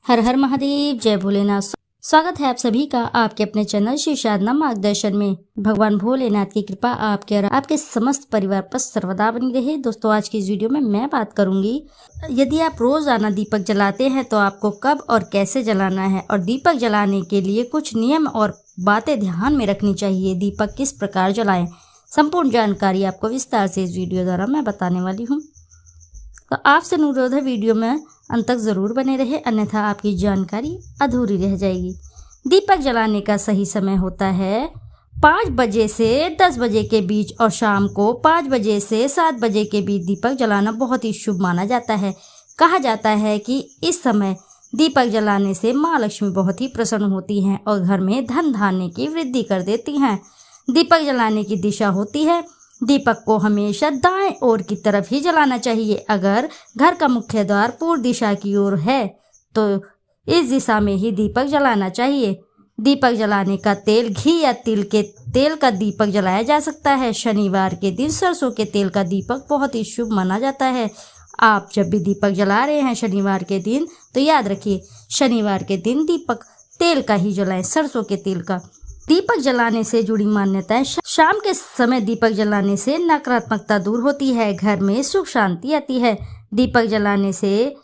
हर हर महादेव, जय भोलेनाथ। स्वागत है आप सभी का आपके अपने चैनल श्री साधना मार्गदर्शन में। भगवान भोलेनाथ की कृपा आपके और आपके समस्त परिवार पर सर्वदा बनी रहे। दोस्तों, आज की इस वीडियो में मैं बात करूंगी, यदि आप रोजाना दीपक जलाते हैं तो आपको कब और कैसे जलाना है, और दीपक जलाने के लिए कुछ नियम और बातें ध्यान में रखनी चाहिए। दीपक किस प्रकार जलाएं, संपूर्ण जानकारी आपको विस्तार से इस वीडियो द्वारा मैं बताने वाली हूँ। तो आपसे अनुरोध है, वीडियो में अंत तक जरूर बने रहे, अन्यथा आपकी जानकारी अधूरी रह जाएगी। दीपक जलाने का सही समय होता है 5 बजे से 10 बजे के बीच, और शाम को 5 बजे से 7 बजे के बीच दीपक जलाना बहुत ही शुभ माना जाता है। कहा जाता है कि इस समय दीपक जलाने से माँ लक्ष्मी बहुत ही प्रसन्न होती हैं और घर में धन धान्य की वृद्धि कर देती हैं। दीपक जलाने की दिशा होती है, दीपक को हमेशा दाएं ओर की तरफ ही जलाना चाहिए। अगर घर का मुख्य द्वार पूर्व दिशा की ओर है तो इस दिशा में ही दीपक जलाना चाहिए। दीपक जलाने का तेल घी या तिल के तेल का दीपक जलाया जा सकता है। शनिवार के दिन सरसों के तेल का दीपक बहुत ही शुभ माना जाता है। आप जब भी दीपक जला रहे हैं शनिवार के दिन, तो याद रखिए शनिवार के दिन दीपक तेल का ही जलाएं, सरसों के तेल का। दीपक जलाने से जुड़ी मान्यताएं, शाम के समय दीपक जलाने से नकारात्मकता दूर होती है, घर में सुख शांति आती है। दीपक जलाने से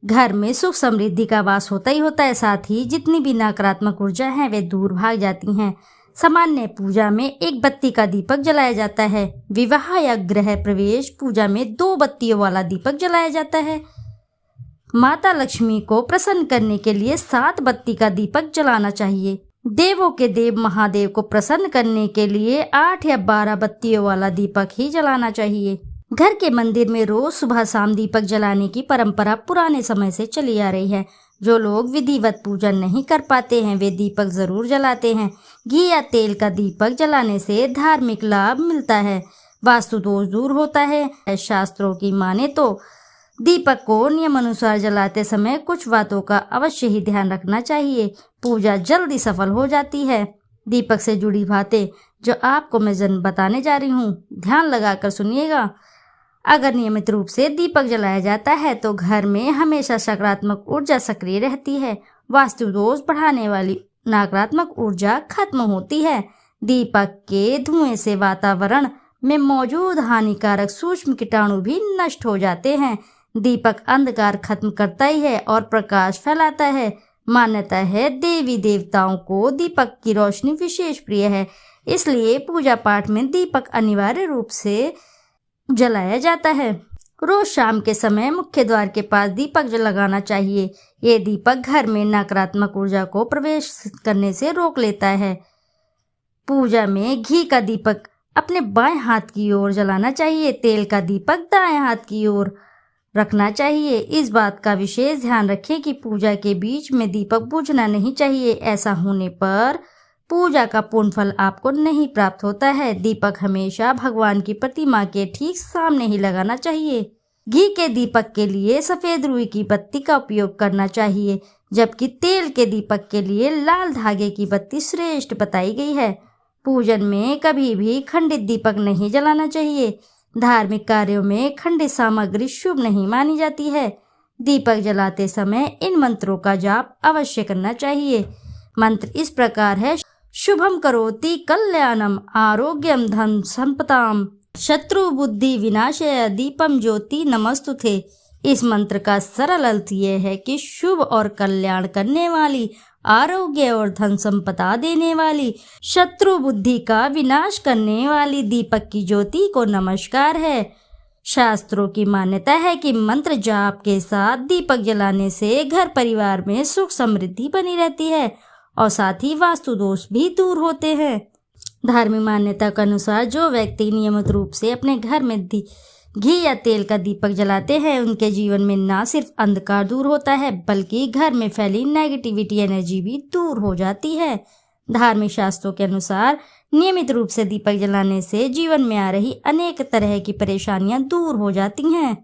घर में सुख समृद्धि का वास होता ही होता है, साथ ही जितनी भी नकारात्मक ऊर्जा है वे दूर भाग जाती हैं। सामान्य पूजा में 1 बत्ती का दीपक जलाया जाता है। विवाह या गृह प्रवेश पूजा में 2 बत्तियों वाला दीपक जलाया जाता है। माता लक्ष्मी को प्रसन्न करने के लिए 7 बत्ती का दीपक जलाना चाहिए। देवों के देव महादेव को प्रसन्न करने के लिए 8 या 12 बत्तियों वाला दीपक ही जलाना चाहिए। घर के मंदिर में रोज सुबह शाम दीपक जलाने की परंपरा पुराने समय से चली आ रही है। जो लोग विधिवत पूजा नहीं कर पाते हैं वे दीपक जरूर जलाते हैं। घी या तेल का दीपक जलाने से धार्मिक लाभ मिलता है, वास्तु दोष दूर होता है। शास्त्रों की माने तो दीपक को नियम अनुसार जलाते समय कुछ बातों का अवश्य ही ध्यान रखना चाहिए। पूजा जल्दी सफल हो जाती है। दीपक से जुड़ी बातें जो आपको मैं बताने जा रही हूँ, ध्यान लगाकर सुनिएगा। अगर नियमित रूप से दीपक जलाया जाता है तो घर में हमेशा सकारात्मक ऊर्जा सक्रिय रहती है। वास्तु दोष बढ़ाने वाली नकारात्मक ऊर्जा खत्म होती है। दीपक के धुएं से वातावरण में मौजूद हानिकारक सूक्ष्म कीटाणु भी नष्ट हो जाते हैं। दीपक अंधकार खत्म करता ही है और प्रकाश फैलाता है। मान्यता है देवी देवताओं को दीपक की रोशनी विशेष प्रिय है, इसलिए पूजा पाठ में दीपक अनिवार्य रूप से जलाया जाता है। रोज शाम के समय मुख्य द्वार के पास दीपक लगाना चाहिए। ये दीपक घर में नकारात्मक ऊर्जा को प्रवेश करने से रोक लेता है। पूजा में घी का दीपक अपने बाएं हाथ की ओर जलाना चाहिए, तेल का दीपक दाएं हाथ की ओर रखना चाहिए। इस बात का विशेष ध्यान रखें कि पूजा के बीच में दीपक बुझना नहीं चाहिए। ऐसा होने पर पूजा का पूर्ण फल आपको नहीं प्राप्त होता है। दीपक हमेशा भगवान की प्रतिमा के ठीक सामने ही लगाना चाहिए। घी के दीपक के लिए सफेद रुई की बत्ती का उपयोग करना चाहिए, जबकि तेल के दीपक के लिए लाल धागे की बत्ती श्रेष्ठ बताई गई है। पूजन में कभी भी खंडित दीपक नहीं जलाना चाहिए। धार्मिक कार्यों में खंडित सामग्री शुभ नहीं मानी जाती है। दीपक जलाते समय इन मंत्रों का जाप अवश्य करना चाहिए। मंत्र इस प्रकार है: शुभम करोति कल्याणम आरोग्यम धन संपदाम शत्रु बुद्धि विनाशय दीपम ज्योति नमस्तुते। इस मंत्र का सरल अर्थ ये है कि शुभ और कल्याण करने वाली, आरोग्य और धन संपदा देने वाली, शत्रु बुद्धि का विनाश करने वाली दीपक की ज्योति को नमस्कार है। शास्त्रों की मान्यता है कि मंत्र जाप के साथ दीपक जलाने से घर परिवार में सुख समृद्धि बनी रहती है और साथ ही वास्तु दोष भी दूर होते हैं। धार्मिक मान्यता के अनुसार जो व्यक्ति नियमित रूप से अपने घर में घी या तेल का दीपक जलाते हैं, उनके जीवन में न सिर्फ अंधकार दूर होता है बल्कि घर में फैली नेगेटिविटी एनर्जी भी दूर हो जाती है। धार्मिक शास्त्रों के अनुसार नियमित रूप से दीपक जलाने से जीवन में आ रही अनेक तरह की परेशानियां दूर हो जाती हैं।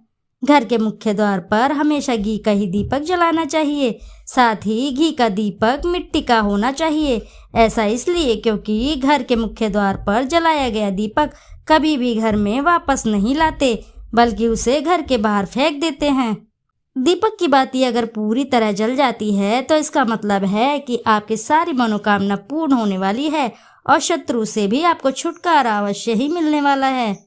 घर के मुख्य द्वार पर हमेशा घी का ही दीपक जलाना चाहिए। साथ ही घी का दीपक मिट्टी का होना चाहिए। ऐसा इसलिए क्योंकि घर के मुख्य द्वार पर जलाया गया दीपक कभी भी घर में वापस नहीं लाते, बल्कि उसे घर के बाहर फेंक देते हैं। दीपक की बाती अगर पूरी तरह जल जाती है तो इसका मतलब है कि आपकी सारी मनोकामना पूर्ण होने वाली है और शत्रु से भी आपको छुटकारा अवश्य ही मिलने वाला है।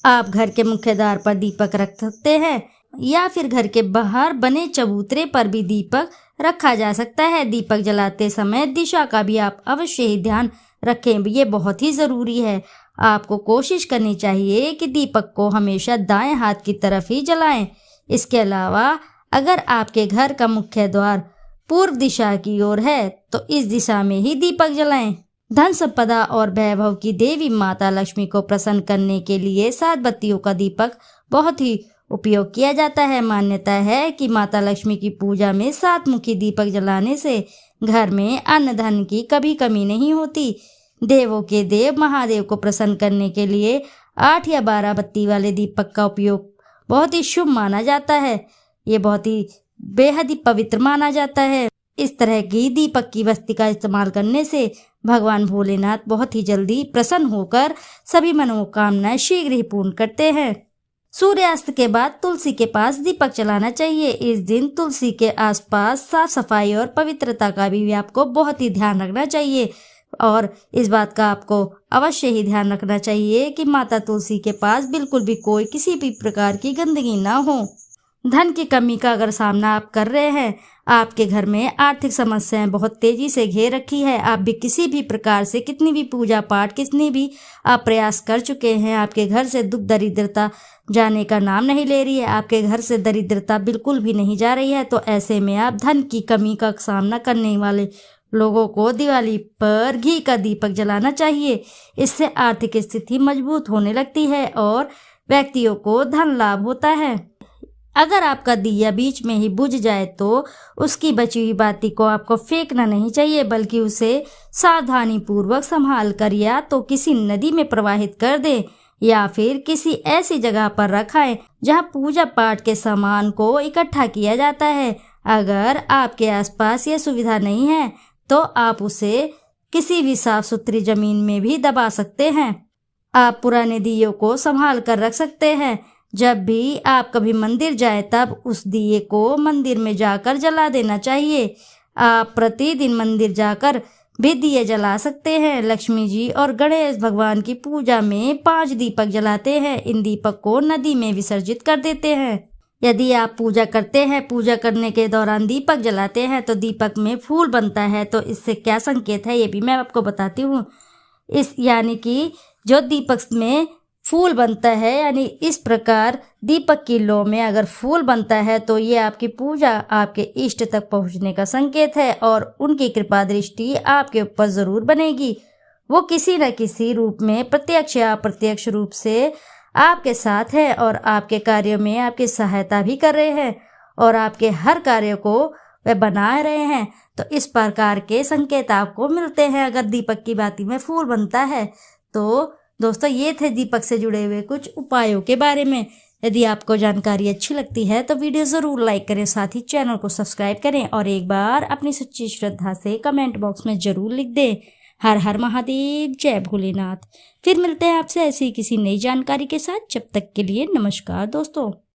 आप घर के मुख्य द्वार पर दीपक रख सकते हैं या फिर घर के बाहर बने चबूतरे पर भी दीपक रखा जा सकता है। दीपक जलाते समय दिशा का भी आप अवश्य ही ध्यान रखें, ये बहुत ही जरूरी है। आपको कोशिश करनी चाहिए कि दीपक को हमेशा दाएं हाथ की तरफ ही जलाएं। इसके अलावा अगर आपके घर का मुख्य द्वार पूर्व दिशा की ओर है तो इस दिशा में ही दीपक जलाएं। धन संपदा और वैभव की देवी माता लक्ष्मी को प्रसन्न करने के लिए 7 बत्तियों का दीपक बहुत ही उपयोग किया जाता है। मान्यता है कि माता लक्ष्मी की पूजा में 7 मुखी दीपक जलाने से घर में अन्न धन की कभी कमी नहीं होती। देवों के देव महादेव को प्रसन्न करने के लिए 8 या 12 बत्ती वाले दीपक का उपयोग बहुत ही शुभ माना जाता है। ये बहुत ही बेहद ही पवित्र माना जाता है। इस तरह की दीपक की बत्ती का इस्तेमाल करने से भगवान भोलेनाथ बहुत ही जल्दी प्रसन्न होकर सभी मनोकामनाएं शीघ्र ही पूर्ण करते हैं। सूर्यास्त के बाद तुलसी के पास दीपक जलाना चाहिए। इस दिन तुलसी के आसपास साफ सफाई और पवित्रता का भी आपको बहुत ही ध्यान रखना चाहिए और इस बात का आपको अवश्य ही ध्यान रखना चाहिए कि माता तुलसी के पास बिल्कुल भी कोई किसी भी प्रकार की गंदगी ना हो। धन की कमी का अगर सामना आप कर रहे हैं, आपके घर में आर्थिक समस्याएं बहुत तेजी से घेर रखी है, आप भी किसी भी प्रकार से कितनी भी पूजा पाठ कितनी भी आप प्रयास कर चुके हैं, आपके घर से दुख दरिद्रता जाने का नाम नहीं ले रही है, आपके घर से दरिद्रता बिल्कुल भी नहीं जा रही है, तो ऐसे में आप धन की कमी का सामना करने वाले लोगों को दिवाली पर घी का दीपक जलाना चाहिए। इससे आर्थिक स्थिति मजबूत होने लगती है और व्यक्तियों को धन लाभ होता है। अगर आपका दिया बीच में ही बुझ जाए तो उसकी बची हुई बाती को आपको फेंकना नहीं चाहिए, बल्कि उसे सावधानी पूर्वक संभाल कर या तो किसी नदी में प्रवाहित कर दे या फिर किसी ऐसी जगह पर रखाएं जहां पूजा पाठ के सामान को इकट्ठा किया जाता है। अगर आपके आसपास यह सुविधा नहीं है तो आप उसे किसी भी साफ सुथरी जमीन में भी दबा सकते हैं। आप पुराने दियों को संभाल कर रख सकते हैं। जब भी आप कभी मंदिर जाए तब उस दिए को मंदिर में जाकर जला देना चाहिए। आप प्रतिदिन मंदिर जाकर भी दिए जला सकते हैं। लक्ष्मी जी और गणेश भगवान की पूजा में 5 दीपक जलाते हैं। इन दीपक को नदी में विसर्जित कर देते हैं। यदि आप पूजा करते हैं, पूजा करने के दौरान दीपक जलाते हैं तो दीपक में फूल बनता है। तो इससे क्या संकेत है ये भी मैं आपको बताती हूँ। यानी कि जो दीपक में फूल बनता है, यानी इस प्रकार दीपक की लौ में अगर फूल बनता है तो ये आपकी पूजा आपके इष्ट तक पहुंचने का संकेत है और उनकी कृपा दृष्टि आपके ऊपर जरूर बनेगी। वो किसी न किसी रूप में प्रत्यक्ष या अप्रत्यक्ष रूप से आपके साथ है और आपके कार्यों में आपकी सहायता भी कर रहे हैं और आपके हर कार्य को वे बना रहे हैं। तो इस प्रकार के संकेत आपको मिलते हैं अगर दीपक की बाती में फूल बनता है। तो दोस्तों ये थे दीपक से जुड़े हुए कुछ उपायों के बारे में। यदि आपको जानकारी अच्छी लगती है तो वीडियो ज़रूर लाइक करें, साथ ही चैनल को सब्सक्राइब करें और एक बार अपनी सच्ची श्रद्धा से कमेंट बॉक्स में ज़रूर लिख दें। हर हर महादेव, जय भोलेनाथ। फिर मिलते हैं आपसे ऐसी किसी नई जानकारी के साथ। जब तक के लिए नमस्कार दोस्तों।